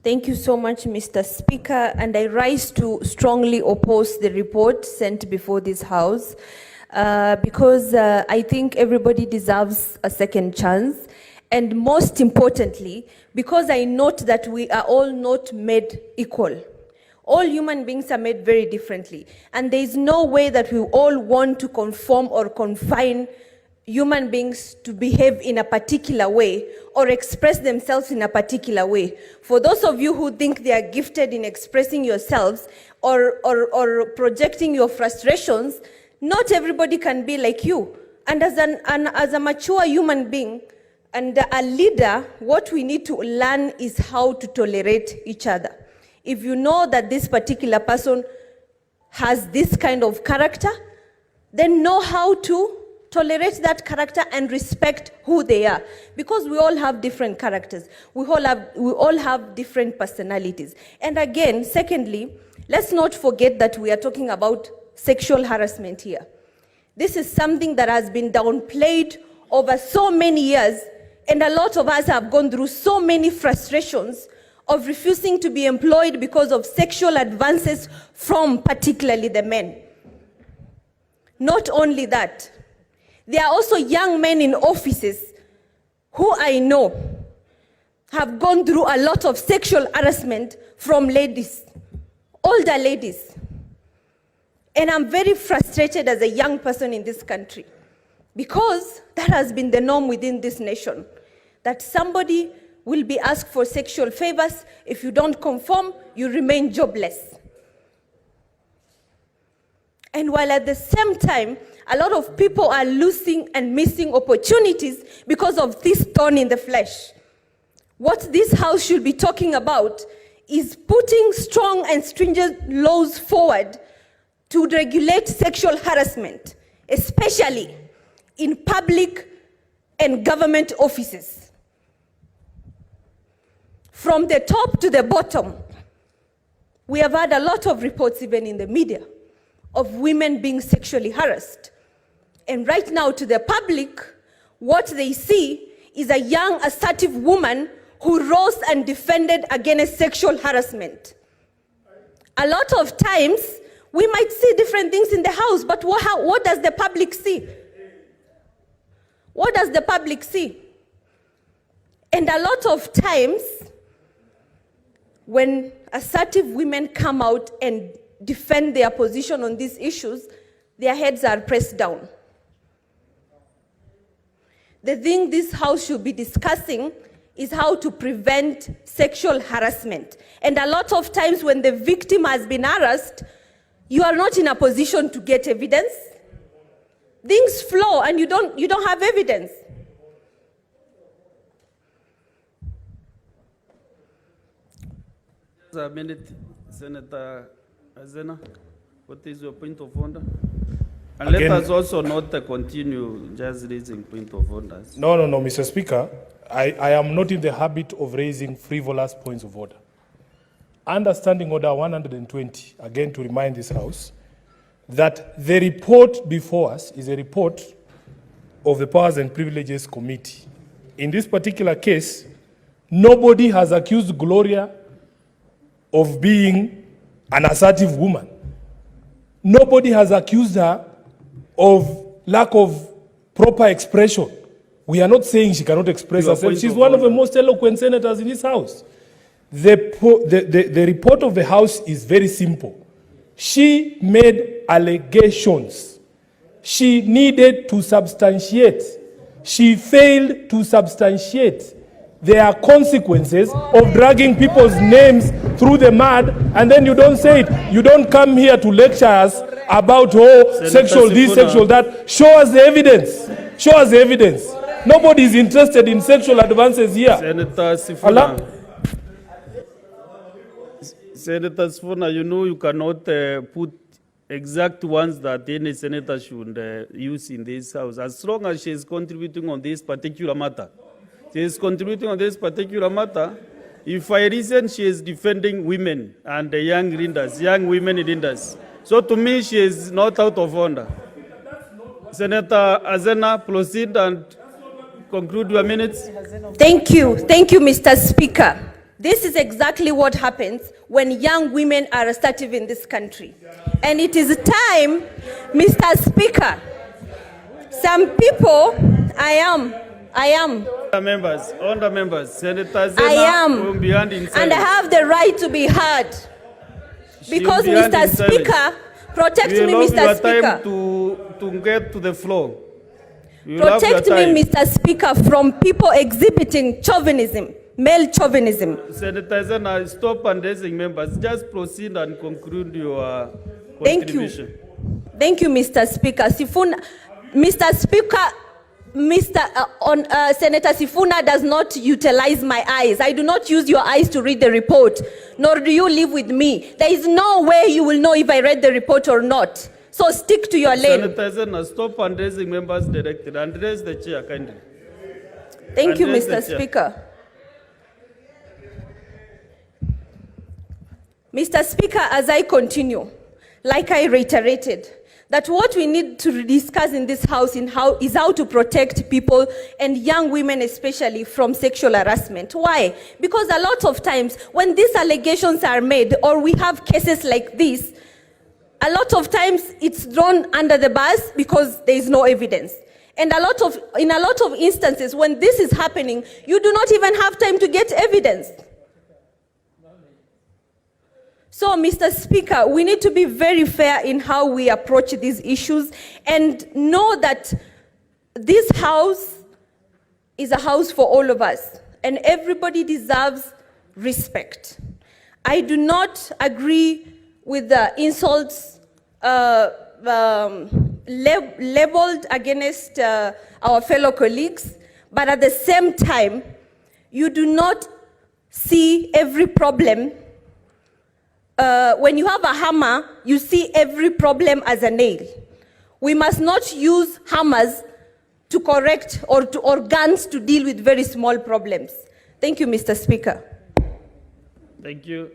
Thank you so much, Mr. Speaker, and I rise to strongly oppose the report sent before this House because I think everybody deserves a second chance, and most importantly, because I note that we are all not made equal. All human beings are made very differently, and there is no way that we all want to conform or confine human beings to behave in a particular way or express themselves in a particular way. For those of you who think they are gifted in expressing yourselves or projecting your frustrations, not everybody can be like you. And as a mature human being and a leader, what we need to learn is how to tolerate each other. If you know that this particular person has this kind of character, then know how to tolerate that character and respect who they are, because we all have different characters. We all have different personalities. And again, secondly, let's not forget that we are talking about sexual harassment here. This is something that has been downplayed over so many years, and a lot of us have gone through so many frustrations of refusing to be employed because of sexual advances from particularly the men. Not only that, there are also young men in offices who I know have gone through a lot of sexual harassment from ladies, older ladies. And I'm very frustrated as a young person in this country, because that has been the norm within this nation, that somebody will be asked for sexual favors. If you don't conform, you remain jobless. And while at the same time, a lot of people are losing and missing opportunities because of this thorn in the flesh. What this House should be talking about is putting strong and stringent laws forward to regulate sexual harassment, especially in public and government offices. From the top to the bottom, we have had a lot of reports, even in the media, of women being sexually harassed. And right now, to the public, what they see is a young, assertive woman who rose and defended against sexual harassment. A lot of times, we might see different things in the House, but what does the public see? What does the public see? And a lot of times, when assertive women come out and defend their position on these issues, their heads are pressed down. The thing this House should be discussing is how to prevent sexual harassment. And a lot of times when the victim has been harassed, you are not in a position to get evidence. Things flow and you don't have evidence. A minute, Senator Azena, what is your point of order? And again, let us also not continue just raising point of orders. No, Mr. Speaker. I am not in the habit of raising frivolous points of order. Understanding Order 120, again to remind this House, that the report before us is a report of the Powers and Privileges Committee. In this particular case, nobody has accused Gloria of being an assertive woman. Nobody has accused her of lack of proper expression. We are not saying she cannot express herself. She's one of the most eloquent senators in this House. The report of the House is very simple. She made allegations. She needed to substantiate. She failed to substantiate. There are consequences of dragging people's names through the mud, and then you don't say it. You don't come here to lecture us about sexual this, sexual that. Show us the evidence. Show us the evidence. Nobody is interested in sexual advances here. Senator Sifuna. Senator Sifuna, you know you cannot put exact ones that any senator should use in this House. As long as she is contributing on this particular matter. She is contributing on this particular matter. If I reason she is defending women and the young leaders, young women leaders. So to me, she is not out of order. Senator Azena, proceed and conclude your minutes. Thank you, Mr. Speaker. This is exactly what happens when young women are assertive in this country. And it is time, Mr. Speaker, some people, I am. Honourable members, Senator Zena I am, will be handing and silence. I have the right to be heard. Because, She'll be Mr. handing silence. Speaker, protect We me, will have Mr. your Speaker. time to get to the floor. We will have your Protect me, time. Mr. Speaker, from people exhibiting chauvinism, male chauvinism. Senator Zena, stop addressing members. Just proceed and conclude your Thank you. contribution. Thank you, Mr. Speaker. Sifuna, Mr. Speaker, Senator Sifuna does not utilize my eyes. I do not use your eyes to read the report, nor do you live with me. There is no way you will know if I read the report or not. So stick to your lane. Senator Zena, stop addressing members directly. Address the chair kindly. Thank you, Address the Mr. chair. Speaker. Mr. Speaker, as I continue, like I reiterated, that what we need to discuss in this house is how to protect people and young women especially from sexual harassment. Why? Because a lot of times when these allegations are made or we have cases like this, a lot of times it's thrown under the bus because there is no evidence. And in a lot of instances when this is happening, you do not even have time to get evidence. So, Mr. Speaker, we need to be very fair in how we approach these issues and know that this house is a house for all of us and everybody deserves respect. I do not agree with the insults labeled against our fellow colleagues, but at the same time, you do not see every problem. When you have a hammer, you see every problem as a nail. We must not use hammers to correct or guns to deal with very small problems. Thank you, Mr. Speaker. Thank you.